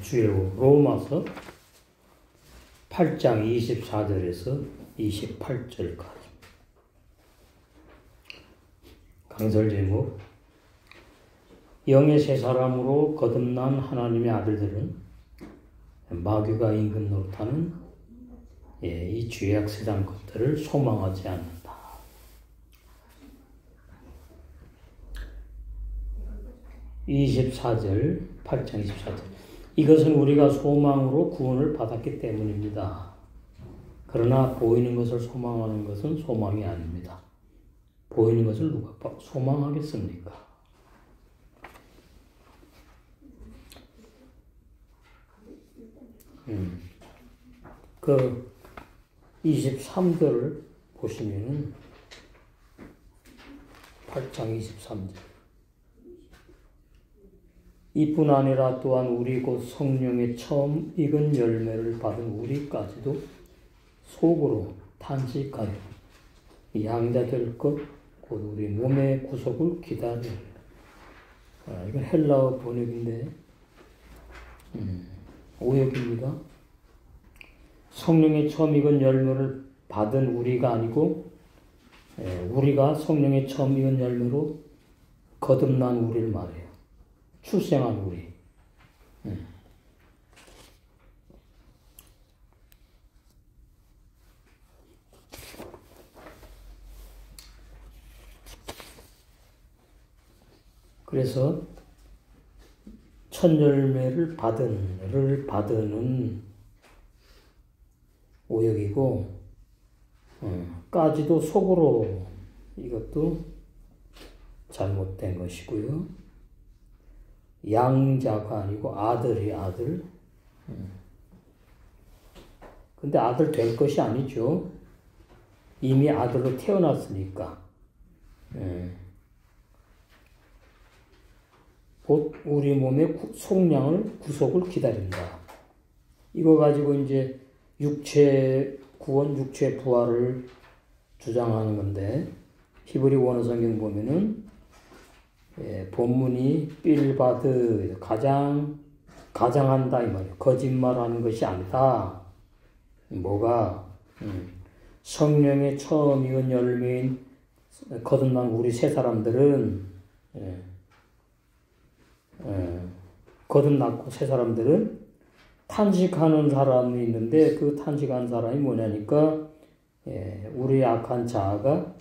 주요 로마서 8장 24절에서 28절까지. 강설 제목: 영의 세 사람으로 거듭난 하나님의 아들들은 마귀가 임금 노릇하는 이 죄악 세상 것들을 소망하지 않는다. (24절) 8장 24절: 이것은 우리가 소망으로 구원을 받았기 때문입니다. 그러나 보이는 것을 소망하는 것은 소망이 아닙니다. 보이는 것을 누가 소망하겠습니까? 그 23절을 보시면은 8장 23절: 이뿐 아니라 또한 우리 곧 성령의 처음 익은 열매를 받은 우리까지도 속으로 탄식하여 양자될 것 곧 우리 몸의 구속을 기다려. 이건 헬라어 번역인데 오역입니다. 성령의 처음 익은 열매를 받은 우리가 아니고 우리가 성령의 처음 익은 열매로 거듭난 우리를 말해요. 출생한 우리. 그래서 첫 열매를 받은은 오역이고, 까지도 속으로, 이것도 잘못된 것이고요. 양자가 아니고 아들이 아들. 근데 아들 될 것이 아니죠. 이미 아들로 태어났으니까. 곧 우리 몸의 속량을 구속을 기다린다. 이거 가지고 이제 육체 구원, 육체 부활을 주장하는 건데, 히브리 원어 성경 보면은 본문이 빌바드 가장한다 이 말이에요. 거짓말하는 것이 아니다. 뭐가 성령의 처음 익은 열매인 거듭난 우리 세 사람들은 거듭났고 세 사람들은 탄식하는 사람이 있는데, 그 탄식하는 사람이 뭐냐니까 우리 악한 자아가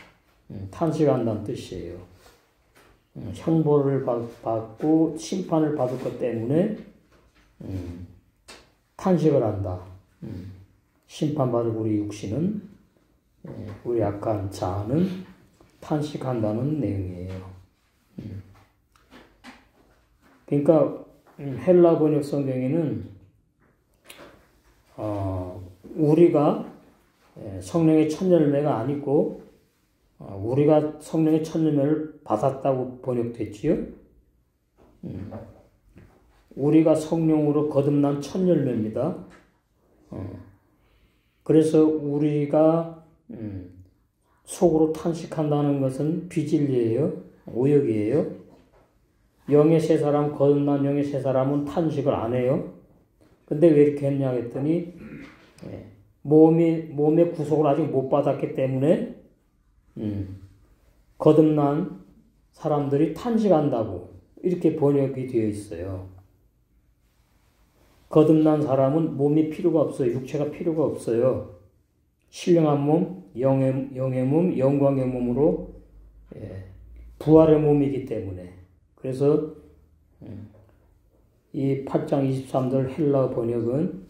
탄식한다는 뜻이에요. 형벌을 받고 심판을 받을 것 때문에 탄식을 한다. 심판받을 우리 육신은, 우리 악한 자아는 탄식한다는 내용이에요. 그러니까 헬라 번역 성경에는 우리가 성령의 첫 열매가 아니고 우리가 성령의 첫 열매를 받았다고 번역됐지요. 우리가 성령으로 거듭난 첫 열매입니다. 그래서 우리가 속으로 탄식한다는 것은 비진리예요. 오역이에요. 영의 세 사람, 거듭난 영의 세 사람은 탄식을 안 해요. 근데 왜 이렇게 했냐 했더니 몸의 구속을 아직 못 받았기 때문에 거듭난 사람들이 탄식한다고 이렇게 번역이 되어 있어요. 거듭난 사람은 몸이 필요가 없어요. 육체가 필요가 없어요. 신령한 몸, 영의 몸, 영광의 몸으로 부활의 몸이기 때문에. 그래서 이 8장 23절 헬라 번역은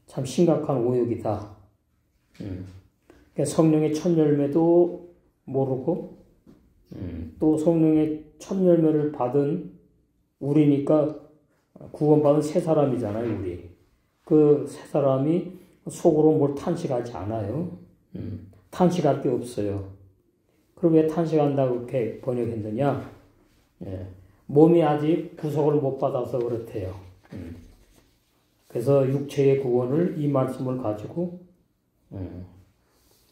참 심각한 오역이다. 그러니까 성령의 첫 열매도 모르고 또 성령의 첫 열매를 받은 우리니까 구원받은 세 사람이잖아요. 우리. 그 세 사람이 속으로 뭘 탄식하지 않아요. 탄식할 게 없어요. 그럼 왜 탄식한다고 이렇게 번역했느냐? 몸이 아직 구속을 못 받아서 그렇대요. 그래서 육체의 구원을, 이 말씀을 가지고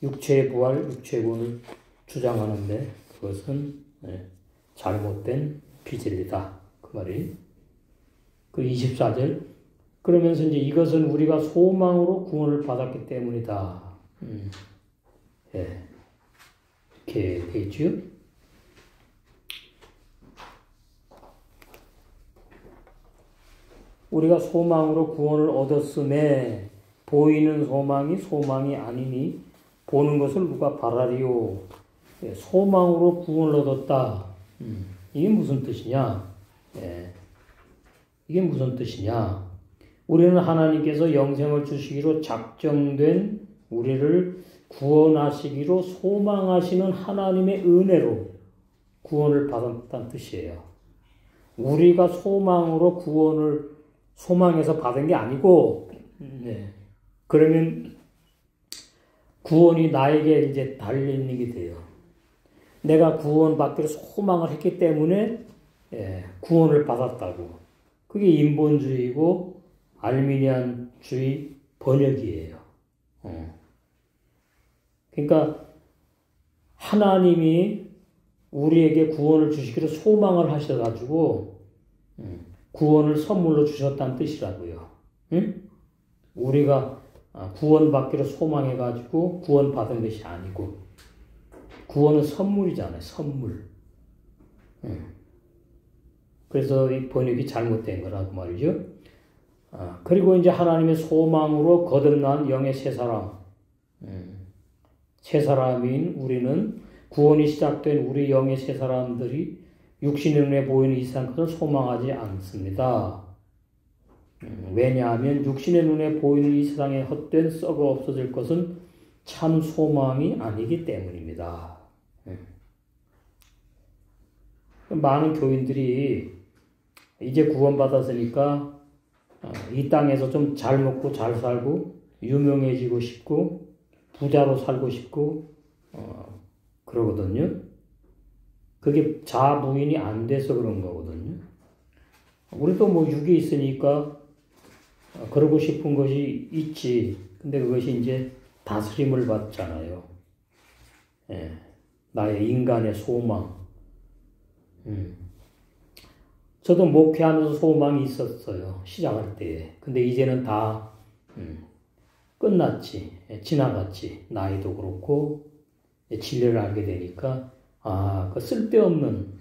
육체의 부활, 육체의 구원을 주장하는데, 그것은 잘못된 비진리다. 그 말이. 그 24절. 그러면서 이제 이것은 우리가 소망으로 구원을 받았기 때문이다. 예. 이렇게 되죠. 우리가 소망으로 구원을 얻었음에 보이는 소망이 소망이 아니니 보는 것을 누가 바라리요. 예. 소망으로 구원을 얻었다. 이게 무슨 뜻이냐? 예. 이게 무슨 뜻이냐? 우리는 하나님께서 영생을 주시기로 작정된 우리를 구원하시기로 소망하시는 하나님의 은혜로 구원을 받았다는 뜻이에요. 우리가 소망으로 구원을 소망해서 받은 게 아니고, 네. 그러면 구원이 나에게 이제 달린 일이 돼요. 내가 구원받기로 소망을 했기 때문에 구원을 받았다고. 그게 인본주의고 알미니안주의 번역이에요. 그러니까 하나님이 우리에게 구원을 주시기로 소망을 하셔가지고 구원을 선물로 주셨다는 뜻이라고요. 응? 우리가 구원받기로 소망해가지고 구원받은 것이 아니고 구원은 선물이잖아요. 선물. 그래서 이 번역이 잘못된 거라고 말이죠. 그리고 이제 하나님의 소망으로 거듭난 영의 새 사람. 새 사람인 우리는 구원이 시작된 우리 영의 새 사람들이 육신의 눈에 보이는 이상 것을 소망하지 않습니다. 왜냐하면 육신의 눈에 보이는 이 세상에 헛된 썩어 없어질 것은 참 소망이 아니기 때문입니다. 많은 교인들이 이제 구원받았으니까 이 땅에서 좀 잘 먹고 잘 살고 유명해지고 싶고 부자로 살고 싶고 그러거든요. 그게 자부인이 안 돼서 그런 거거든요. 우리도 뭐 육이 있으니까 그러고 싶은 것이 있지. 근데 그것이 이제 다스림을 받잖아요. 예, 나의 인간의 소망. 저도 목회하면서 소망이 있었어요. 시작할 때에. 근데 이제는 다 끝났지. 지나갔지. 나이도 그렇고 진리를 알게 되니까 그 쓸데없는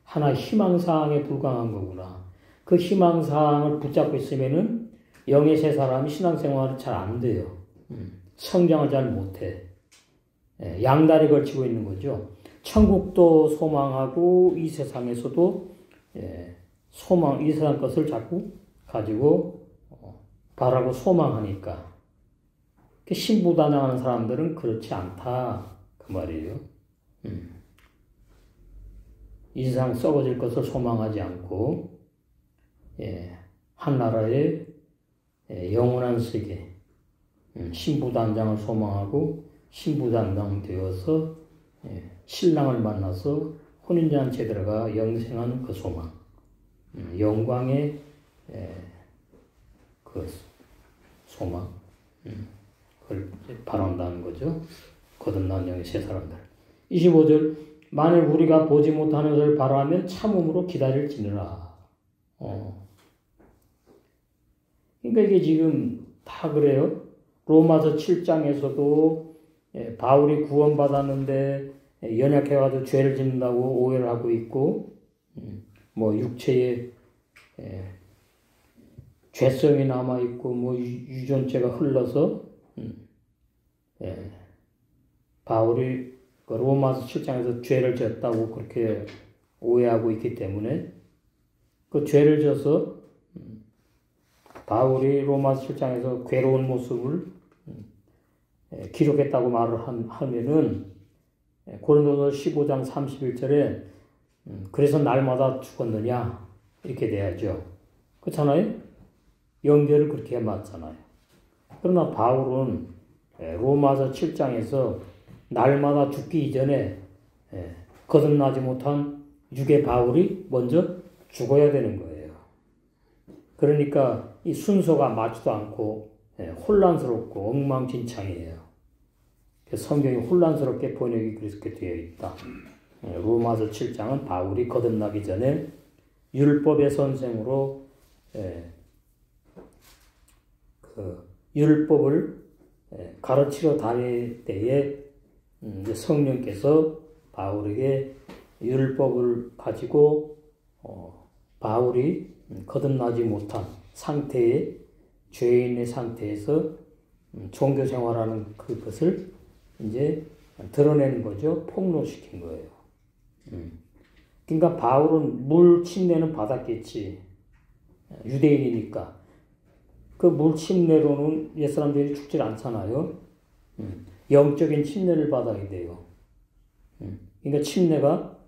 하나의 희망사항에 불과한 거구나. 그 희망사항을 붙잡고 있으면은 영의 새 사람이 신앙생활이 잘 안 돼요. 성장을 잘 못해. 양다리 걸치고 있는 거죠. 천국도 소망하고 이 세상에서도 소망, 이 세상 것을 자꾸 가지고 바라고 소망하니까 신부단장하는 사람들은 그렇지 않다 그 말이에요. 이 세상 썩어질 것을 소망하지 않고 한 나라의 영원한 세계 신부단장을 소망하고 신부단장 되어서 신랑을 만나서 혼인잔치에 들어가 영생하는 그 소망, 영광의 그 소망, 그걸 바란다는 거죠. 거듭난 영의 새 사람들. 25절, 만일 우리가 보지 못하는 것을 바라면 참음으로 기다릴지니라. 그러니까 이게 지금 다 그래요. 로마서 7장에서도 바울이 구원받았는데 연약해가지고 죄를 짓는다고 오해를 하고 있고, 뭐 육체에 죄성이 남아있고, 뭐 유전죄가 흘러서, 바울이 로마서 7장에서 죄를 졌다고 그렇게 오해하고 있기 때문에, 그 죄를 져서 바울이 로마서 7장에서 괴로운 모습을 기록했다고 말을 하면은 고린도서 15장 31절에 그래서 날마다 죽었느냐 이렇게 돼야죠. 그렇잖아요? 연결을 그렇게 맞잖아요. 그러나 바울은 로마서 7장에서 날마다 죽기 이전에 거듭나지 못한 육의 바울이 먼저 죽어야 되는 거예요. 그러니까 이 순서가 맞지도 않고 혼란스럽고 엉망진창이에요. 성경이 혼란스럽게 번역이 그렇게 되어 있다. 로마서 7장은 바울이 거듭나기 전에 율법의 선생으로 그 율법을 가르치러 다닐 때에 이제 성령께서 바울에게 율법을 가지고 바울이 거듭나지 못한 상태에 죄인의 상태에서 종교 생활하는 그것을 이제 드러내는 거죠. 폭로시킨 거예요. 그러니까 바울은 물 침례는 받았겠지. 유대인이니까. 그 물 침례로는 옛사람들이 죽질 않잖아요. 영적인 침례를 받아야 돼요. 그러니까 침례가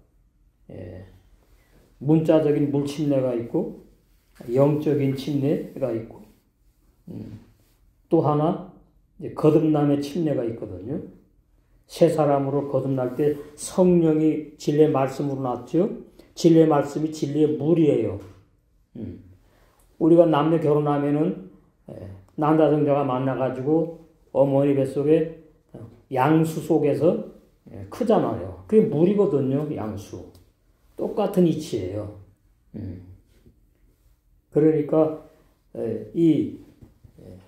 문자적인 물 침례가 있고 영적인 침례가 있고 또 하나 거듭남의 침례가 있거든요. 새 사람으로 거듭날 때 성령이 진리의 말씀으로 났죠. 진리의 말씀이 진리의 물이에요. 우리가 남녀 결혼하면은 남자성자가 만나가지고 어머니 뱃속에 양수 속에서 크잖아요. 그게 물이거든요. 양수. 똑같은 이치예요. 그러니까 이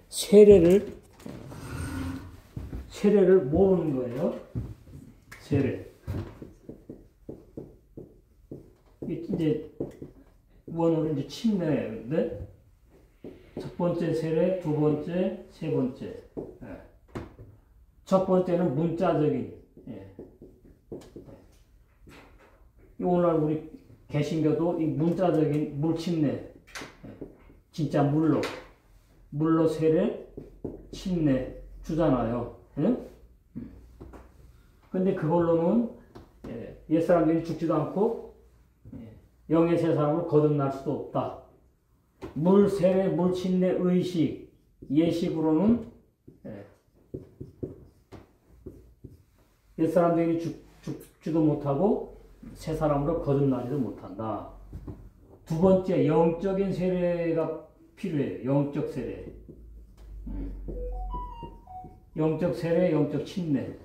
세례를 모르는 거예요. 세례. 이제 원어로 이제 침례인데 첫 번째 세례, 두 번째, 세 번째. 첫 번째는 문자적인. 오늘날 우리 개신교도 이 문자적인 물 침례, 진짜 물로 세례, 침례 주잖아요. 근데 그걸로는 옛사람들이 죽지도 않고 영의 새 사람으로 거듭날 수도 없다. 물 세례, 물 침례, 의식, 예식으로는 옛사람들이 죽지도 못하고 새 사람으로 거듭나지도 못한다. 두 번째, 영적인 세례가 필요해요. 영적 세례. 영적 세례, 영적 침례.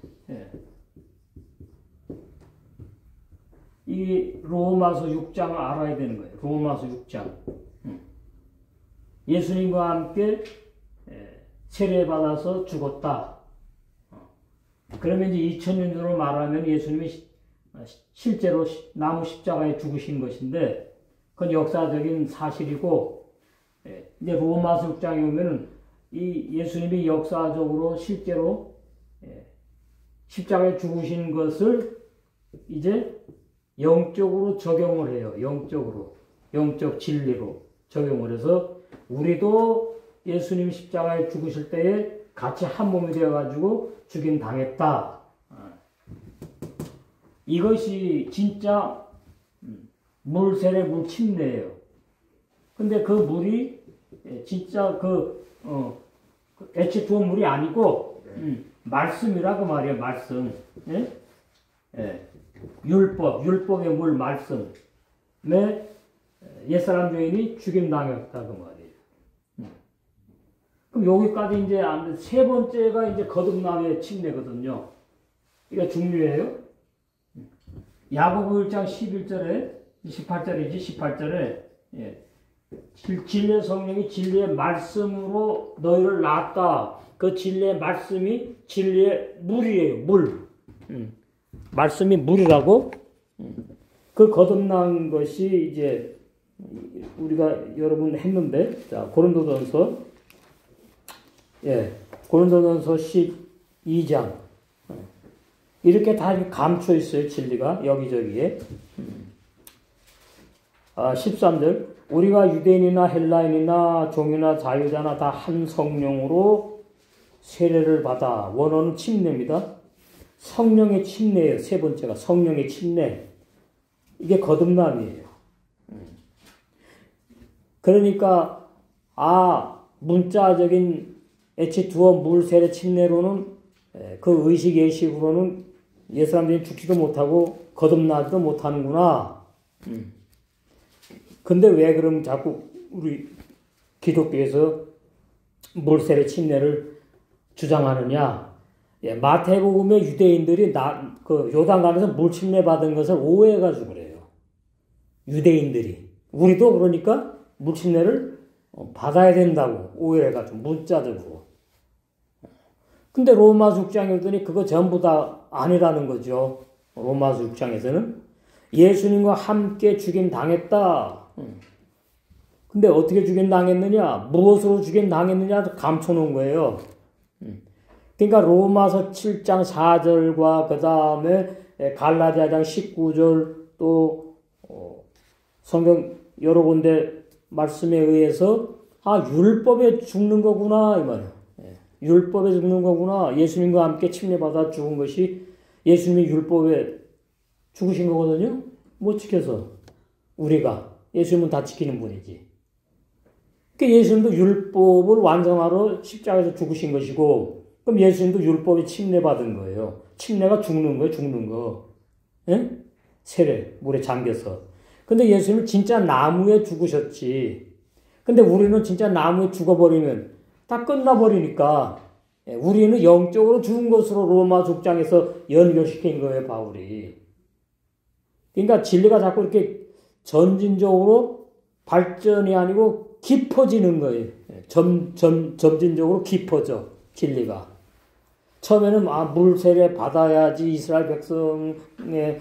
이 로마서 6장을 알아야 되는 거예요. 로마서 6장. 예수님과 함께 세례받아서 죽었다. 그러면 이제 2000년 전으로 말하면 예수님이 실제로 나무 십자가에 죽으신 것인데 그건 역사적인 사실이고 이제 로마서 6장에 보면은 이 예수님이 역사적으로 실제로 십자가에 죽으신 것을 이제 영적으로 적용을 해요. 영적 진리로 적용을 해서 우리도 예수님이 십자가에 죽으실 때에 같이 한 몸이 되어가지고 죽임 당했다. 이것이 진짜 물 세례, 물 침례예요. 근데 그 물이 진짜 H2O 물이 아니고 말씀이라고 말이에요. 말씀. 율법의 물 말씀에 옛사람 죄인이 죽임 당했다고 말이에요. 그럼 여기까지 이제 세 번째가 이제 거듭남의 침례거든요. 이게 중요해요. 야고보 1장 11절에 18절에 진리의 성령이 진리의 말씀으로 너희를 낳았다. 그 진리의 말씀이 진리의 물이에요. 물. 말씀이 물이라고. 그 거듭난 것이 이제 우리가 여러분 했는데, 자, 고린도전서 12장. 이렇게 다 감춰 있어요, 진리가. 여기저기에. 13절. 우리가 유대인이나 헬라인이나 종이나 자유자나 다 한 성령으로 세례를 받아. 원어는 침례입니다. 성령의 침례예요. 세 번째가 성령의 침례. 이게 거듭남이에요. 그러니까 문자적인 H2O 물 세례 침례로는 그 의식 예식으로는 옛사람들이 죽지도 못하고 거듭나지도 못하는구나. 근데 왜 그럼 자꾸 우리 기독교에서 물 세례 침례를 주장하느냐? 마태복음의 유대인들이 요단강에서 물 침례 받은 것을 오해해가지고 그래요. 유대인들이. 우리도 그러니까 물 침례를 받아야 된다고 오해해가지고 문자적으로. 근데 로마서 6장에 오더니 그거 전부 다 아니라는 거죠. 로마서 6장에서는 예수님과 함께 죽임 당했다. 근데 어떻게 죽임 당했느냐? 무엇으로 죽임 당했느냐? 감춰놓은 거예요. 그러니까 로마서 7장 4절과 그 다음에 갈라디아장 19절 또 성경 여러 군데 말씀에 의해서 율법에 죽는 거구나 이 말이에요. 율법에 죽는 거구나. 예수님과 함께 침례받아 죽은 것이 예수님이 율법에 죽으신 거거든요. 못 지켜서 우리가 예수님은 다 지키는 분이지. 그러니까 예수님도 율법을 완성하러 십자가에서 죽으신 것이고, 그럼 예수님도 율법에 침례받은 거예요. 침례가 죽는 거예요, 죽는 거. 예? 세례, 물에 잠겨서. 근데 예수님은 진짜 나무에 죽으셨지. 근데 우리는 진짜 나무에 죽어버리면 다 끝나버리니까 우리는 영적으로 죽은 것으로 로마 6장에서 연결시킨 거예요, 바울이. 그러니까 진리가 자꾸 이렇게 전진적으로 발전이 아니고 깊어지는 거예요. 점진적으로 깊어져, 진리가. 처음에는 물 세례 받아야지 이스라엘 백성의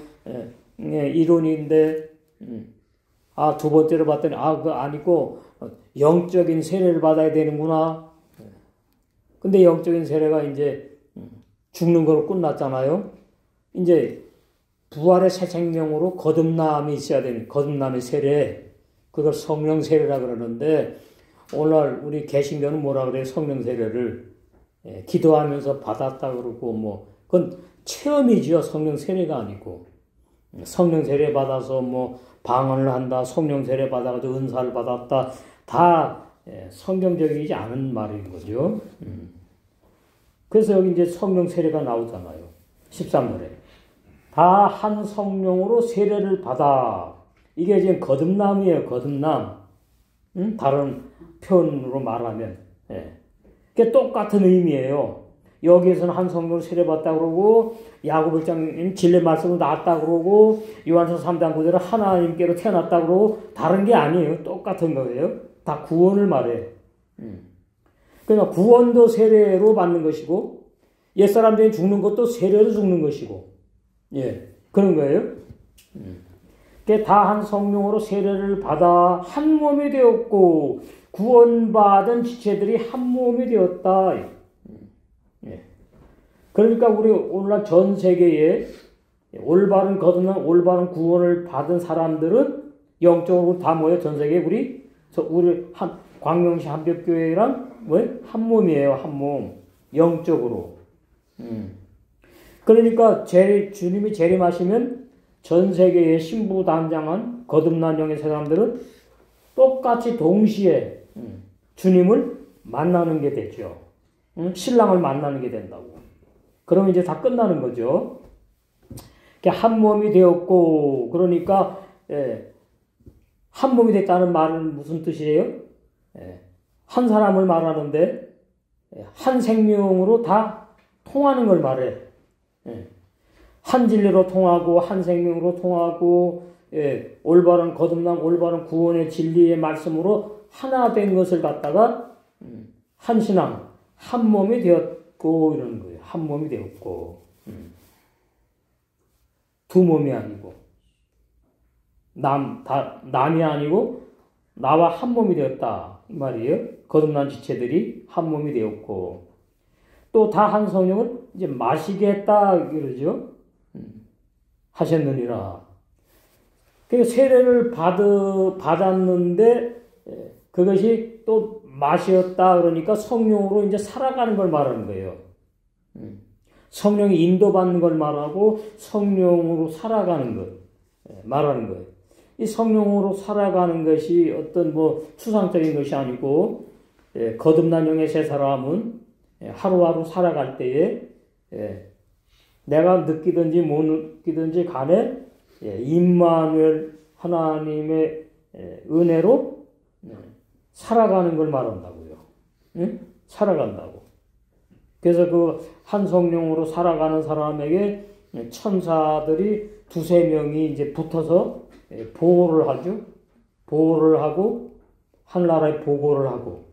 이론인데, 두 번째로 봤더니 그거 아니고 영적인 세례를 받아야 되는구나. 근데 영적인 세례가 이제 죽는 거로 끝났잖아요. 이제 부활의 새 생명으로 거듭남이 있어야 되는 거듭남의 세례. 그걸 성령 세례라 그러는데 오늘 우리 개신교는 뭐라 그래요? 성령 세례를 기도하면서 받았다 그러고 그건 체험이죠. 성령 세례가 아니고. 성령 세례 받아서 방언을 한다. 성령 세례 받아가지고 은사를 받았다. 다 성경적이지 않은 말인 거죠. 그래서 여기 이제 성령 세례가 나오잖아요. 13절에. 다 한 성령으로 세례를 받아. 이게 지금 거듭남이에요. 거듭남. 다른 표현으로 말하면. 그게 똑같은 의미예요. 여기에서는 한 성령으로 세례 받다 그러고 야고보 1장 진리 말씀으로 낳았다 그러고 요한서 3장 9절은 하나님께로 태어났다 그러고 다른 게 아니에요. 똑같은 거예요. 다 구원을 말해. 그러니까 구원도 세례로 받는 것이고 옛사람들이 죽는 것도 세례로 죽는 것이고 그런 거예요. 다 한 성령으로 세례를 받아 한 몸이 되었고 구원받은 지체들이 한 몸이 되었다. 그러니까 우리 오늘날 전 세계에 올바른 거듭남, 올바른 구원을 받은 사람들은 영적으로 다 모여 전 세계에 우리 광명시 한벽교회랑 한 몸이에요. 한 몸. 영적으로. 그러니까 주님이 재림하시면 전 세계에 신부단장한 거듭난 영의 사람들은 똑같이 동시에 주님을 만나는 게 되죠. 신랑을 만나는 게 된다고. 그러면 이제 다 끝나는 거죠. 한 몸이 되었고, 그러니까 한 몸이 됐다는 말은 무슨 뜻이에요? 한 사람을 말하는데 한 생명으로 다 통하는 걸 말해. 한 진리로 통하고 한 생명으로 통하고 올바른 거듭남, 올바른 구원의 진리의 말씀으로 하나 된 것을 갖다가 한 신앙, 한 몸이 되었고 이러는 거예요. 한 몸이 되었고 두 몸이 아니고 남이 아니고 나와 한 몸이 되었다 이 말이에요. 거듭난 지체들이 한 몸이 되었고 또 다 한 성령을 이제 마시겠다 그러죠. 하셨느니라. 그러니까 세례를 받았는데 그것이 또 마시었다 그러니까 성령으로 이제 살아가는 걸 말하는 거예요. 성령이 인도받는 걸 말하고 성령으로 살아가는 것 말하는 거예요. 이 성령으로 살아가는 것이 어떤 추상적인 것이 아니고 거듭난 영의 새 사람은 하루하루 살아갈 때에 내가 느끼든지 못 느끼든지 간에 임마누엘 하나님의 은혜로 살아가는 걸 말한다고요. 살아간다고. 그래서 그 한 성령으로 살아가는 사람에게 천사들이 두세 명이 이제 붙어서 보호를 하죠. 보호를 하고 하늘나라에 보고를 하고,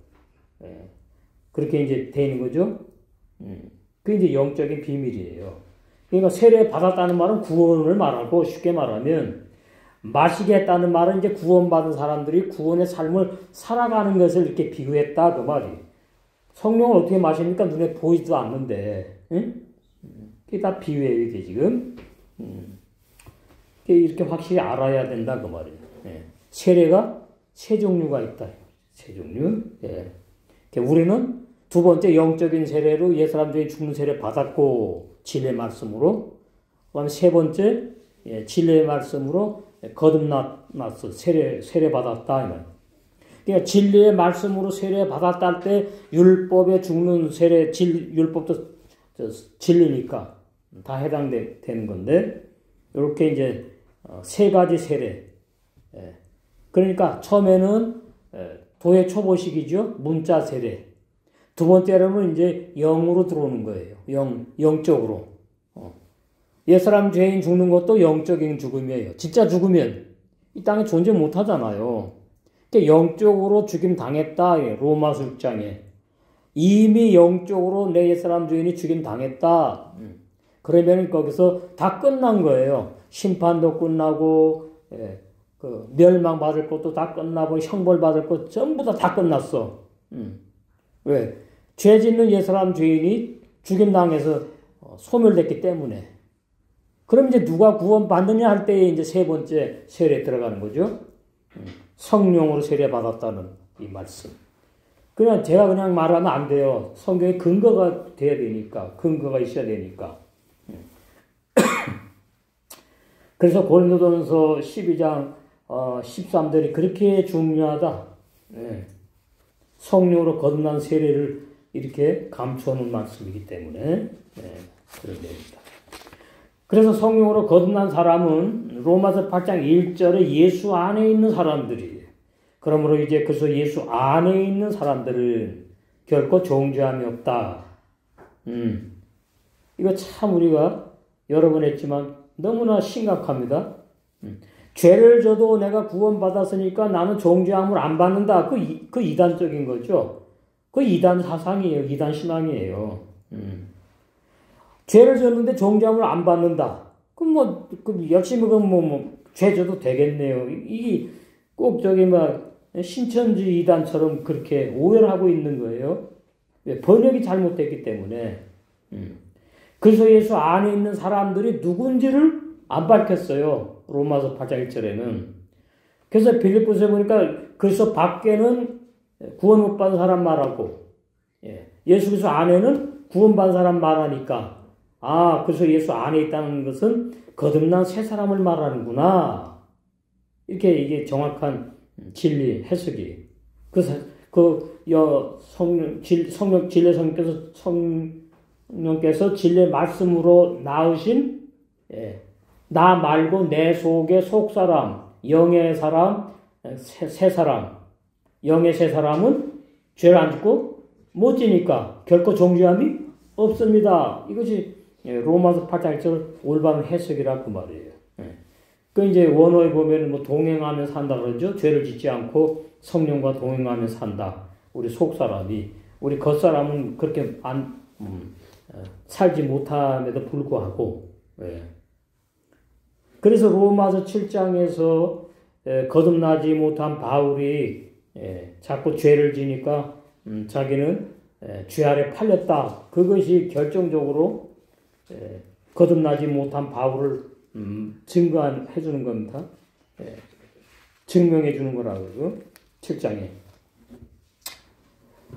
그렇게 이제 되는 거죠. 그게 이제 영적인 비밀이에요. 그러니까 세례 받았다는 말은 구원을 말하고, 쉽게 말하면 마시겠다는 말은 이제 구원받은 사람들이 구원의 삶을 살아가는 것을 이렇게 비유했다 그 말이. 성령을 어떻게 마십니까? 눈에 보이지도 않는데, 응? 그게 다 비유예요, 이게 지금. 이렇게 확실히 알아야 된다 그 말이에요. 세례가 세 종류가 있다. 세 종류. 우리는 두 번째 영적인 세례로 옛 사람들이 죽는 세례 받았고 진리의 말씀으로, 그다음에 세 번째 진리의 말씀으로 거듭났어. 세례 받았다. 그러니까 진리의 말씀으로 세례 받았다 할 때 율법에 죽는 세례, 율법도 진리니까 다 해당되는 건데, 이렇게 이제 세 가지 세례. 그러니까 처음에는 도의 초보식이죠. 문자 세례. 두 번째로는 이제 영으로 들어오는 거예요. 영적으로. 옛사람 죄인 죽는 것도 영적인 죽음이에요. 진짜 죽으면 이 땅에 존재 못 하잖아요. 그러니까 영적으로 죽임 당했다. 로마서 6장에. 이미 영적으로 내 옛사람 죄인이 죽임 당했다. 그러면 거기서 다 끝난 거예요. 심판도 끝나고, 그 멸망받을 것도 다 끝나고, 형벌받을 것 전부 다 끝났어. 왜? 죄 짓는 옛사람 죄인이 죽임당해서 소멸됐기 때문에. 그럼 이제 누가 구원받느냐 할 때에 이제 세 번째 세례에 들어가는 거죠. 성령으로 세례받았다는 이 말씀. 그냥 제가 그냥 말하면 안 돼요. 성경에 근거가 돼야 되니까. 근거가 있어야 되니까. 그래서 고린도전서 12장 13절이 그렇게 중요하다. 성령으로 거듭난 세례를 이렇게 감추어놓은 말씀이기 때문에 그런 됩니다. 그래서 성령으로 거듭난 사람은 로마서 8장 1절에 예수 안에 있는 사람들이에요. 그러므로 이제 그래서 예수 안에 있는 사람들은 결코 정죄함이 없다. 이거 참 우리가 여러 번 했지만 너무나 심각합니다. 죄를 져도 내가 구원받았으니까 나는 정죄함을 안 받는다. 그 이단적인 거죠. 그 이단 사상이에요. 이단 신앙이에요. 죄를 졌는데 정죄함을 안 받는다. 그럼 열심히 죄 져도 되겠네요. 이게 꼭 신천지 이단처럼 그렇게 오해를 하고 있는 거예요. 번역이 잘못됐기 때문에. 그래서 예수 안에 있는 사람들이 누군지를 안 밝혔어요. 로마서 8장 1절에는. 그래서 빌립보서에 보니까 그래서 밖에는 구원 못 받은 사람 말하고, 예수 그리스도 안에는 구원받은 사람 말하니까, 그래서 예수 안에 있다는 것은 거듭난 새 사람을 말하는구나. 이게 정확한 진리 해석이. 그래서 성령께서 진리의 말씀으로 낳으신, 나 말고 내 속의 속사람, 영의 사람, 새 사람. 영의 새 사람은 죄를 안 짓고 못 지니까 결코 정죄함이 없습니다. 이것이 로마서 8장 1절 올바른 해석이라 그 말이에요. 그 이제 원어에 보면 동행하며 산다 그러죠. 죄를 짓지 않고 성령과 동행하며 산다. 우리 속 사람이, 우리 겉 사람은 그렇게 살지 못함에도 불구하고. 그래서 로마서 7장에서 거듭나지 못한 바울이 자꾸 죄를 지니까 자기는 죄 아래 팔렸다. 그것이 결정적으로 거듭나지 못한 바울을 증거해 주는 겁니다. 증명해 주는 거라고 7장에.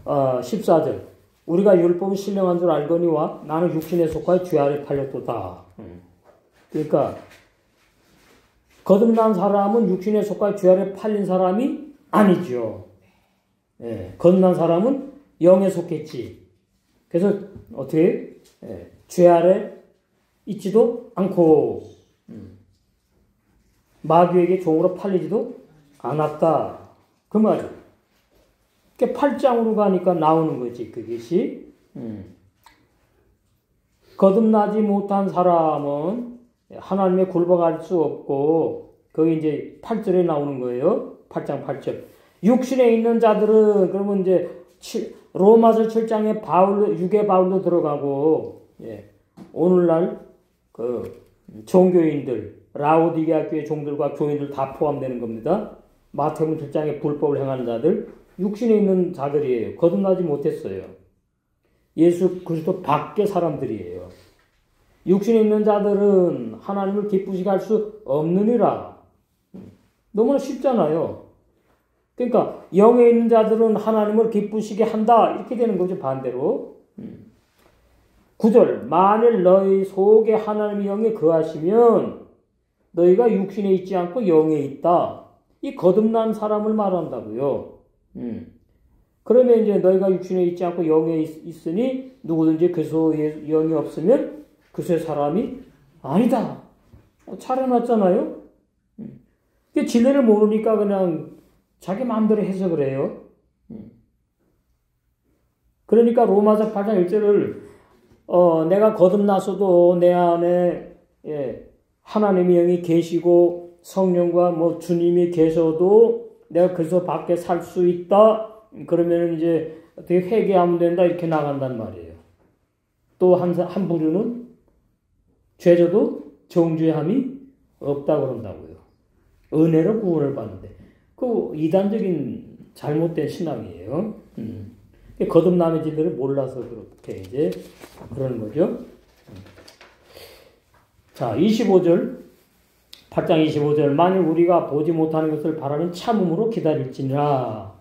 14절. 우리가 율법을 신령한 줄 알거니와 나는 육신에 속하여 죄 아래 팔렸도다. 그러니까 거듭난 사람은 육신에 속하여 죄 아래 팔린 사람이 아니죠. 거듭난 사람은 영에 속했지. 그래서 어떻게 죄 아래 있지도 않고 마귀에게 종으로 팔리지도 않았다. 그 말이에요. 8장으로 가니까 나오는 거지, 그것이. 거듭나지 못한 사람은 하나님의 굴복할 수 없고, 거기 이제 8절에 나오는 거예요. 8장 8절. 육신에 있는 자들은 그러면 이제 로마서 7장에 육의 바울로 들어가고, 예, 오늘날 그 종교인들, 라오디게아 교회 종들과 교인들 다 포함되는 겁니다. 마태복음 7장에 불법을 행하는 자들, 육신에 있는 자들이에요. 거듭나지 못했어요. 예수 그리스도 밖의 사람들이에요. 육신에 있는 자들은 하나님을 기쁘시게 할 수 없느니라. 너무나 쉽잖아요. 그러니까 영에 있는 자들은 하나님을 기쁘시게 한다. 이렇게 되는 거죠. 반대로. 9절 만일 너희 속에 하나님의 영이 거하시면 너희가 육신에 있지 않고 영에 있다. 이 거듭난 사람을 말한다고요. 그러면 이제 너희가 육신에 있지 않고 영에 있으니 누구든지 그리스도의 영이 없으면 그리스도의 사람이 아니다. 차려놨잖아요. 진리를 모르니까 그냥 자기 마음대로 해석을 해요. 그러니까 로마서 8장 1절을 내가 거듭나서도 내 안에 하나님의 영이 계시고 성령과 뭐 주님이 계셔도 내가 그리스도 밖에 살 수 있다. 그러면 이제 어떻게 회개하면 된다 이렇게 나간단 말이에요. 또 한 부류는 죄져도 정죄함이 없다 그런다고요. 은혜로 구원을 받는데 그 이단적인 잘못된 신앙이에요. 거듭남의 진리를 몰라서 그렇게 이제 그러는 거죠. 자, 25절 8장 25절 만일 우리가 보지 못하는 것을 바라는 참음으로 기다릴지니라.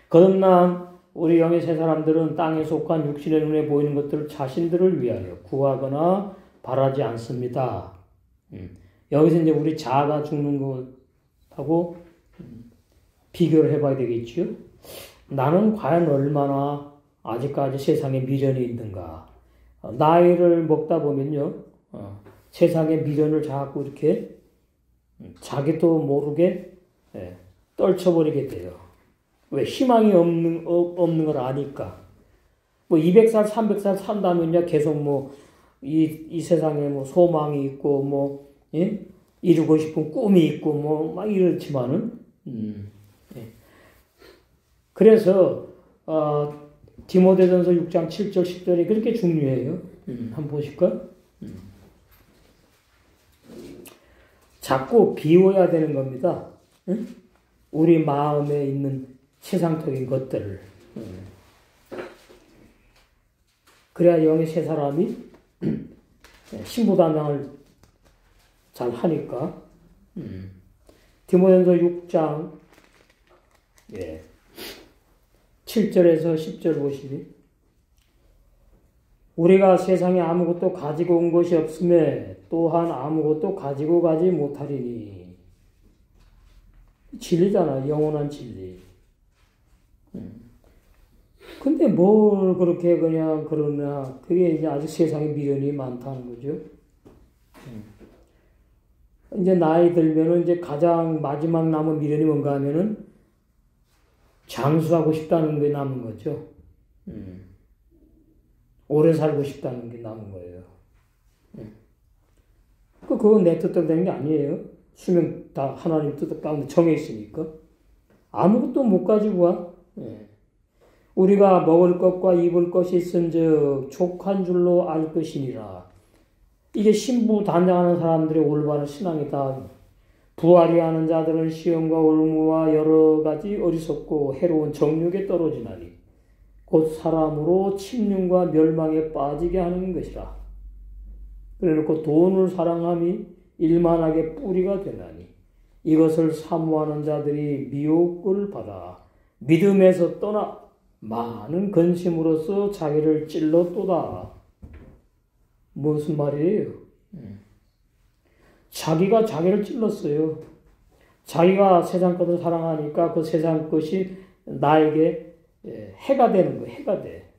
거듭난 우리 영의 새 사람들은 땅에 속한 육신의 눈에 보이는 것들을 자신들을 위하여 구하거나 바라지 않습니다. 여기서 이제 우리 자아가 죽는 것하고 비교를 해봐야 되겠죠. 나는 과연 얼마나 아직까지 세상에 미련이 있는가. 나이를 먹다 보면요. 세상의 미련을 자꾸 이렇게 자기도 모르게 떨쳐버리게 돼요. 왜? 희망이 없는 걸 아니까. 뭐 200살, 300살 산다면요. 계속 뭐 이 세상에 뭐 소망이 있고 뭐 예? 이루고 싶은 꿈이 있고 뭐 막 이렇지만은 그래서 디모데전서 6장 7절 10절이 그렇게 중요해요. 한번 보실까? 자꾸 비워야 되는 겁니다. 우리 마음에 있는 세상적인 것들을. 그래야 영의 새 사람이 신부단장을 잘 하니까. 디모데전서 6장 7절에서 10절 보시니 우리가 세상에 아무것도 가지고 온 것이 없음에 또한 아무것도 가지고 가지 못하리니. 진리잖아. 영원한 진리. 근데 뭘 그렇게 그냥 그러나 그게 이제 아직 세상에 미련이 많다는 거죠. 이제 나이 들면은 이제 가장 마지막 남은 미련이 뭔가 하면은 장수하고 싶다는 게 남은 거죠. 오래 살고 싶다는 게 남은 거예요. 그건 내 뜻대로 되는 게 아니에요. 수명 다 하나님 뜻 가운데 정해 있으니까. 아무것도 못 가지고 와. 우리가 먹을 것과 입을 것이 있은즉 족한 줄로 알 것이니라. 이게 신부 단장하는 사람들의 올바른 신앙이다. 부활이 하는 자들은 시험과 올무와 여러 가지 어리석고 해로운 정욕에 떨어지나니 곧 사람으로 침륜과 멸망에 빠지게 하는 것이라. 그래놓고 돈을 사랑함이 일만하게 뿌리가 되나니 이것을 사모하는 자들이 미혹을 받아 믿음에서 떠나 많은 근심으로써 자기를 찔렀도다. 무슨 말이에요? 자기가 자기를 찔렀어요. 자기가 세상 것을 사랑하니까 그 세상 것이 나에게 해가 되는 거예요. 해가 돼.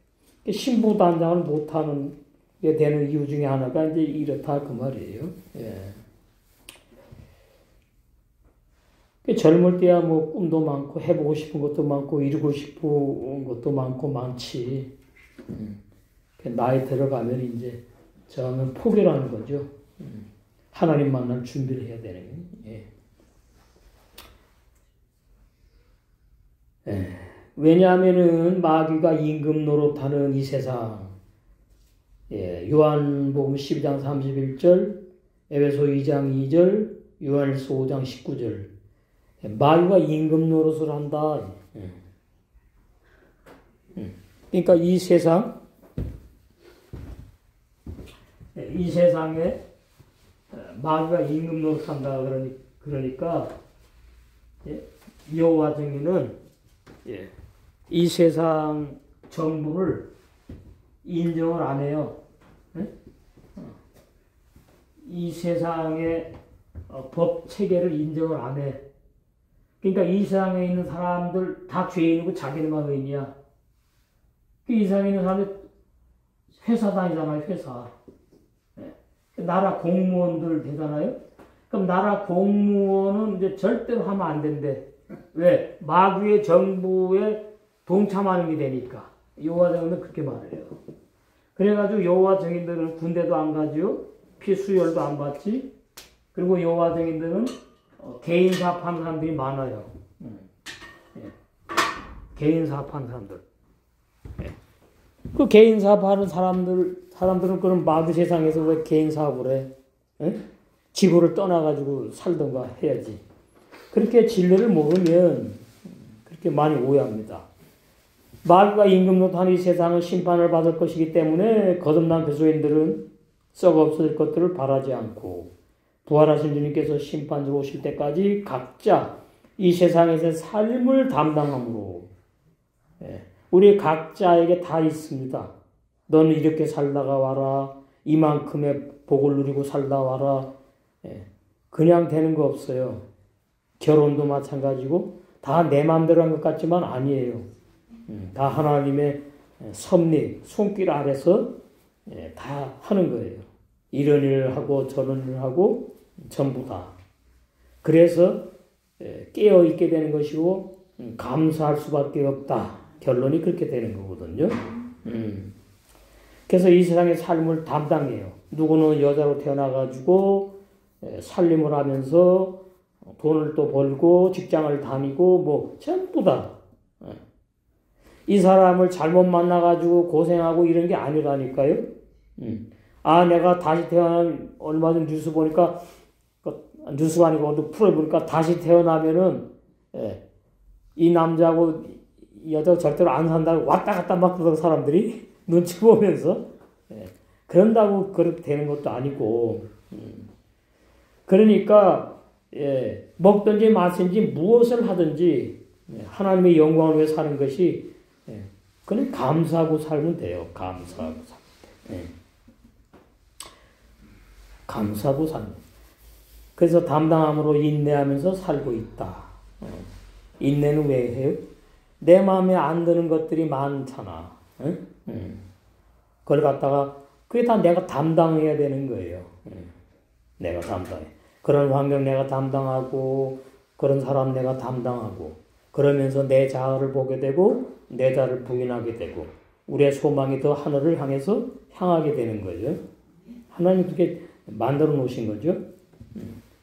신부 단장을 못하는 게 되는 이유 중에 하나가 이제 이렇다 그 말이에요. 젊을 때야 뭐 꿈도 많고 해보고 싶은 것도 많고 이루고 싶은 것도 많고 많지. 나이 들어가면 이제 저는 포기라는 거죠. 하나님 만날 준비를 해야 되는. 왜냐하면은 마귀가 임금 노릇하는 이 세상, 요한복음 12장 31절, 에베소 2장 2절, 요한일서 5장 19절, 마귀가 임금 노릇을 한다. 그러니까 이 세상에 마귀가 임금 노릇한다. 그러니까 여호와 증인은 이 세상 정부를 인정을 안 해요. 이 세상의 법 체계를 인정을 안 해. 그러니까 이 세상에 있는 사람들 다 죄인이고 자기네만 의인이야. 이 세상에 있는 사람들 회사 다니잖아요, 회사. 나라 공무원들 되잖아요. 그럼 나라 공무원은 이제 절대로 하면 안 된대. 왜? 마귀의 정부에 동참하는 게 되니까. 여호와 증인은 그렇게 말해요. 그래가지고 여호와 증인들은 군대도 안 가지요. 피수혈도 안 받지. 그리고 여호와 증인들은 개인 사업하는 사람들이 많아요. 개인 사업하는 사람들. 그 개인 사업하는 사람들은 그런 마귀 세상에서 왜 개인 사업을 해? 지구를 떠나가지고 살던가 해야지. 그렇게 진리를 모르면 그렇게 많이 오해합니다. 마귀가 임금 노릇하는 이 세상은 심판을 받을 것이기 때문에 거듭난 그리스도인들은 썩어 없어질 것들을 바라지 않고 부활하신 주님께서 심판으로 오실 때까지 각자 이 세상에서의 삶을 담당함으로 우리 각자에게 다 있습니다. 너는 이렇게 살다가 와라. 이만큼의 복을 누리고 살다 와라. 그냥 되는 거 없어요. 결혼도 마찬가지고 다 내 마음대로 한 것 같지만 아니에요. 다 하나님의 섭리, 손길 아래서 다 하는 거예요. 이런 일을 하고 저런 일을 하고 전부 다. 그래서 깨어있게 되는 것이고 감사할 수밖에 없다. 결론이 그렇게 되는 거거든요. 그래서 이 세상의 삶을 담당해요. 누구는 여자로 태어나가지고 살림을 하면서 돈을 또 벌고 직장을 다니고 뭐 전부 다. 이 사람을 잘못 만나가지고 고생하고 이런 게 아니라니까요. 내가 다시 태어난 얼마 전 뉴스 보니까 뉴스가 아니고 어디 프로에 보니까 다시 태어나면은 이 남자하고 이 여자가 절대로 안 산다고 왔다 갔다 막 그러던 사람들이 눈치 보면서 그런다고 그렇게 되는 것도 아니고 그러니까 먹든지 마시든지 무엇을 하든지 하나님의 영광을 위해 사는 것이 그냥 감사하고 살면 돼요. 감사하고 살면 돼. 감사하고 살면 돼. 그래서 담당함으로 인내하면서 살고 있다. 인내는 왜 해요? 내 마음에 안 드는 것들이 많잖아. 그걸 갖다가 그게 다 내가 담당해야 되는 거예요. 내가 담당해. 그런 환경 내가 담당하고 그런 사람 내가 담당하고 그러면서 내 자아를 보게 되고 내 자를 부인하게 되고 우리의 소망이 더 하늘을 향해서 향하게 되는 거죠. 하나님 그렇게 만들어 놓으신 거죠.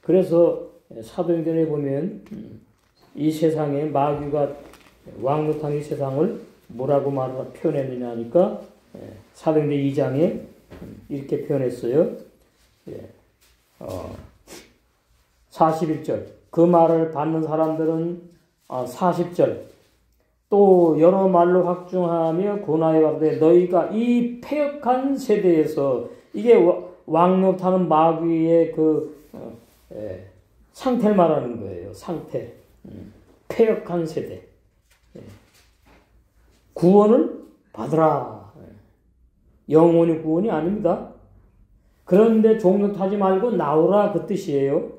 그래서 사도행전에 보면 이 세상에 마귀가 왕노릇한 이 세상을 뭐라고 표현했느냐 하니까 사도행전 2장에 이렇게 표현했어요. 41절 그 말을 받는 사람들은 40절 또 여러 말로 확증하며 고나에 가로되 너희가 이 패역한 세대에서 이게 왕노릇하는 마귀의 상태를 말하는 거예요. 상태. 패역한 세대. 구원을 받으라. 영원히 구원이 아닙니다. 그런데 종노릇하지 말고 나오라 그 뜻이에요.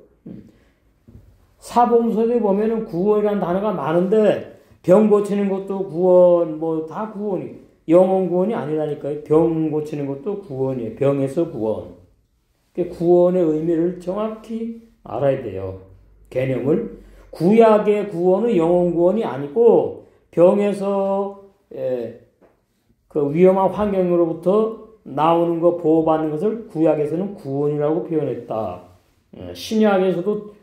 사복음서에 보면은 구원이라는 단어가 많은데 병 고치는 것도 구원, 뭐 다 구원이 영원 구원이 아니라니까요. 병 고치는 것도 구원이에요. 병에서 구원. 구원의 의미를 정확히 알아야 돼요. 개념을. 구약의 구원은 영원 구원이 아니고 병에서 그 위험한 환경으로부터 나오는 거 보호받는 것을 구약에서는 구원이라고 표현했다. 신약에서도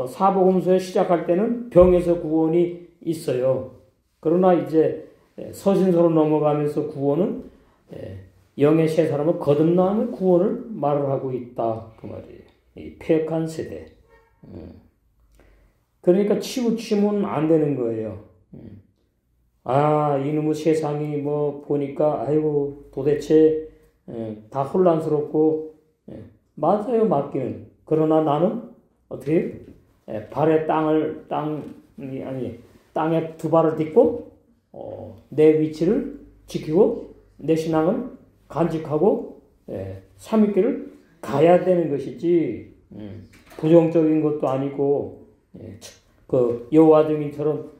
사복음서에 시작할 때는 병에서 구원이 있어요. 그러나 이제 서신서로 넘어가면서 구원은 영의 세 사람은 거듭남의 구원을 말을 하고 있다 그 말이에요. 이 패역한 세대. 그러니까 치우치면 안 되는 거예요. 이놈의 세상이 뭐 보니까 아이고 도대체 다 혼란스럽고 맞아요 맞기는. 그러나 나는 어떻게 발에 땅에 두 발을 딛고 내 위치를 지키고 내 신앙을 간직하고 삼위길을 가야 되는 것이지 부정적인 것도 아니고 그 여호와 증인처럼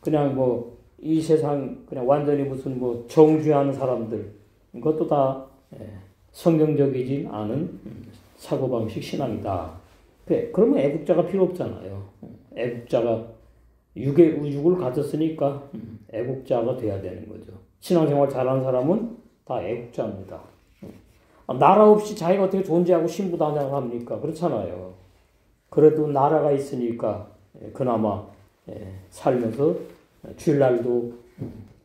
그냥 뭐 이 세상 그냥 완전히 무슨 뭐 정죄하는 사람들 이것도 다 성경적이지 않은 사고방식 신앙이다. 그러면 애국자가 필요 없잖아요. 애국자가 육을 가졌으니까 애국자가 돼야 되는 거죠. 신앙생활 잘하는 사람은 다 애국자입니다. 나라 없이 자기가 어떻게 존재하고 신부단장을 합니까? 그렇잖아요. 그래도 나라가 있으니까 그나마 살면서 주일날도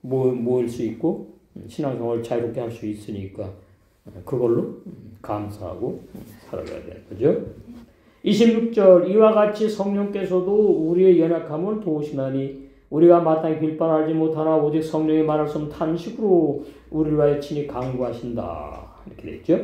모일 수 있고 신앙생활 자유롭게 할 수 있으니까 그걸로 감사하고 살아가야 되는 거죠. 26절 이와 같이 성령께서도 우리의 연약함을 도우시나니 우리가 마땅히 빌바를 알지 못하나 오직 성령이 말할 수 없는 탄식으로 우리를 위하여 친히 간구하신다. 이렇게 되어 있죠.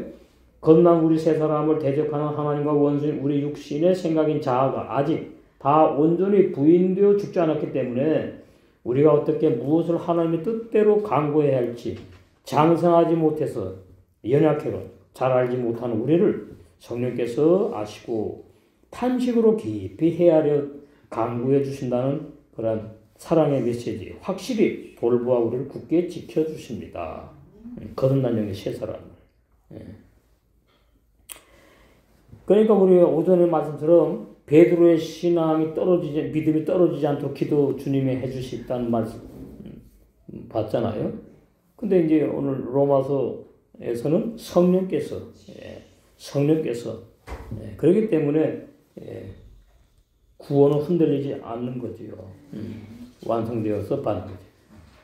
거듭난 우리 세 사람을 대적하는 하나님과 원수인 우리 육신의 생각인 자아가 아직 다 온전히 부인되어 죽지 않았기 때문에 우리가 어떻게 무엇을 하나님의 뜻대로 간구해야 할지 장성하지 못해서 연약해로 잘 알지 못하는 우리를 성령께서 아시고 탄식으로 깊이 헤아려 간구해 주신다는 그런 사랑의 메시지 확실히 돌보아 우리를 굳게 지켜주십니다. 거듭난 영의 세 사람을. 그러니까 우리 오전에 말씀처럼 베드로의 신앙이 믿음이 떨어지지 않도록 기도 주님이 해주셨다는 말씀 봤잖아요. 근데 이제 오늘 로마서에서는 성령께서 그렇기 때문에 구원은 흔들리지 않는 거지요. 완성되어서 받는 거죠.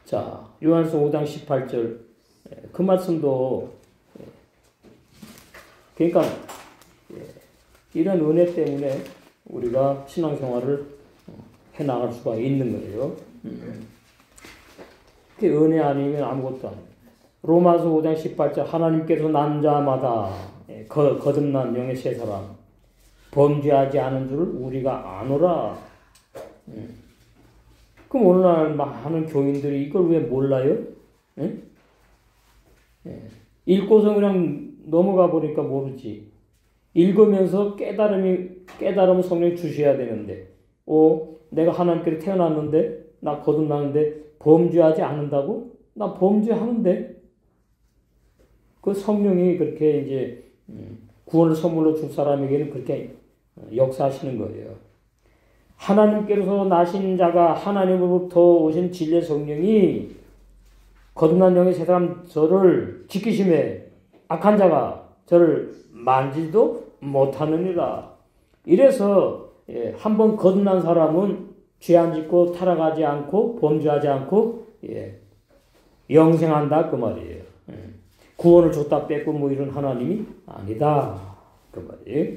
자, 요한서 5장 18절 그 말씀도 그러니까 이런 은혜 때문에 우리가 신앙생활을 해나갈 수가 있는 거예요. 그 은혜 아니면 아무것도 아니에요. 로마서 5장 18절 하나님께서 난 자마다 거듭난 영의 세 사람 범죄하지 않은 줄을 우리가 아노라. 그럼 오늘날 많은 교인들이 이걸 왜 몰라요? 읽고서 그냥 넘어가 보니까 모르지. 읽으면서 깨달음을 성령이 주셔야 되는데, 내가 하나님께로 태어났는데, 나 거듭나는데, 범죄하지 않는다고? 나 범죄하는데? 그 성령이 그렇게 이제, 구원을 선물로 줄 사람에게는 그렇게 역사하시는 거예요. 하나님께로서 나신 자가 하나님으로부터 오신 진리의 성령이 거듭난 영의 세 사람 저를 지키심에 악한 자가 저를 만지도 못하느니라. 이래서 한번 거듭난 사람은 죄 안 짓고 타락하지 않고 범죄하지 않고 영생한다 그 말이에요. 구원을 줬다 뺐고 뭐 이런 하나님이 아니다 그 말이에요.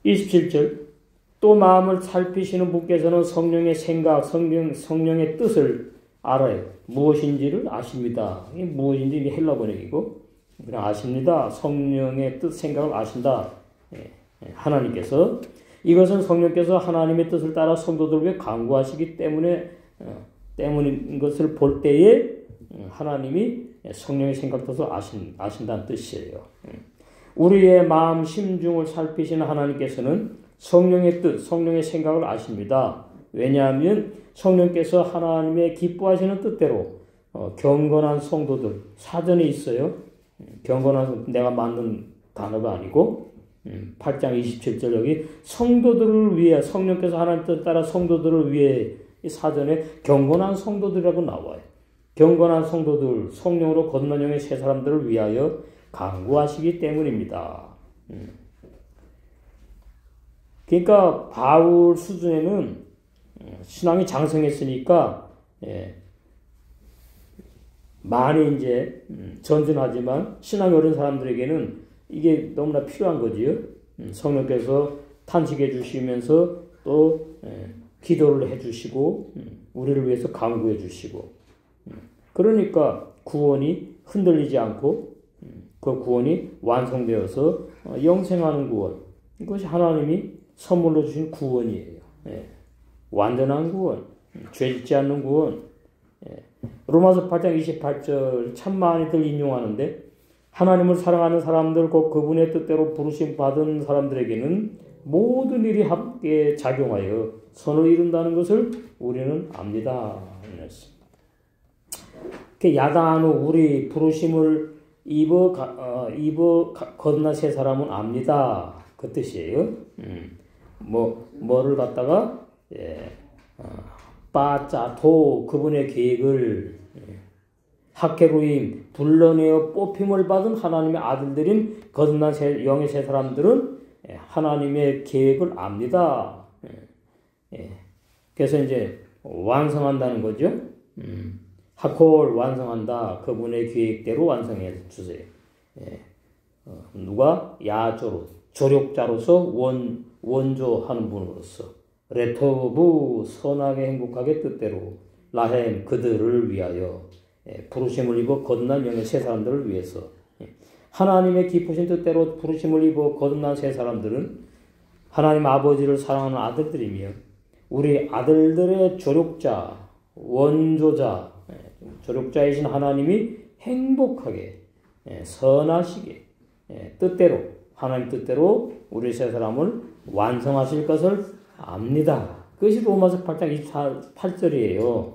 27절 또 마음을 살피시는 분께서는 성령의 생각, 성령의 뜻을 알아요. 무엇인지를 아십니다. 이게 무엇인지 헬라 번역이고 그냥 아십니다. 성령의 뜻, 생각을 아신다. 하나님께서 이것은 성령께서 하나님의 뜻을 따라 성도들을 위해 간구하시기 때문인 것을 볼 때에 하나님이 성령의 생각 뜻을 아신다는 뜻이에요. 우리의 마음 심중을 살피시는 하나님께서는 성령의 뜻, 성령의 생각을 아십니다. 왜냐하면 성령께서 하나님의 기뻐하시는 뜻대로 경건한 성도들 사전에 있어요. 경건한 내가 만든 단어가 아니고 8장 27절 여기 성도들을 위해 성령께서 하나님 뜻 따라 성도들을 위해 이 사전에 경건한 성도들이라고 나와요. 경건한 성도들 성령으로 거듭난 영의 세 사람들을 위하여 간구하시기 때문입니다. 그러니까 바울 수준에는 신앙이 장성했으니까 많이 이제 전진하지만 신앙이 어린 사람들에게는 이게 너무나 필요한 거지요. 성령께서 탄식해 주시면서 또 기도를 해 주시고 우리를 위해서 간구해 주시고 그러니까 구원이 흔들리지 않고 그 구원이 완성되어서 영생하는 구원, 이것이 하나님이 선물로 주신 구원이에요. 완전한 구원, 죄짓지 않는 구원. 로마서 8장 28절 참 많이들 인용하는데 하나님을 사랑하는 사람들 곧 그분의 뜻대로 부르심 받은 사람들에게는 모든 일이 함께 작용하여 선을 이룬다는 것을 우리는 압니다. 야단 후 우리 부르심을 입어 거듭난 새 사람은 압니다. 그 뜻이에요. 뭐를 갖다가 빠짜도 그분의 계획을 학개로임 불러내어 뽑힘을 받은 하나님의 아들들인 거듭난 영의 새 사람들은 하나님의 계획을 압니다. 그래서 이제 완성한다는 거죠. 하콜 완성한다. 그분의 계획대로 완성해 주세요. 누가 야조로 조력자로서 원조하는 분으로서 레토브 선하게 행복하게 뜻대로 라헬 그들을 위하여 부르심을 입어 거듭난 영의 새 사람들을 위해서 하나님의 기쁘신 뜻대로 부르심을 입어 거듭난 새 사람들은 하나님 아버지를 사랑하는 아들들이며 우리 아들들의 조력자 원조자 조력자이신 하나님이 행복하게 선하시게 뜻대로 하나님 뜻대로 우리 새 사람을 완성하실 것을 압니다. 그것이 로마서 8장 28절이에요.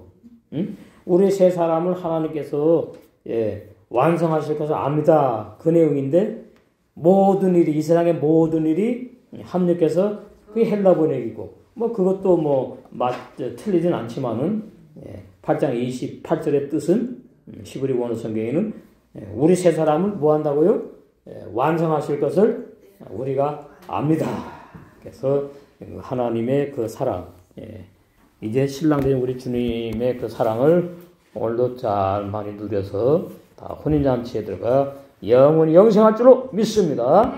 우리 새 사람을 하나님께서 완성하실 것을 압니다. 그 내용인데 모든 일이 이 세상의 모든 일이 합력해서 그게 헬라 번역이고 뭐 그것도 틀리진 않지만은 8장 28절의 뜻은 히브리 원어 성경에는 우리 새 사람을 뭐 한다고요? 완성하실 것을 우리가 압니다. 그래서 하나님의 그 사랑, 이제 신랑된 우리 주님의 그 사랑을 오늘도 잘 많이 누려서 다 혼인잔치에 들어가 영원히 영생할 줄로 믿습니다.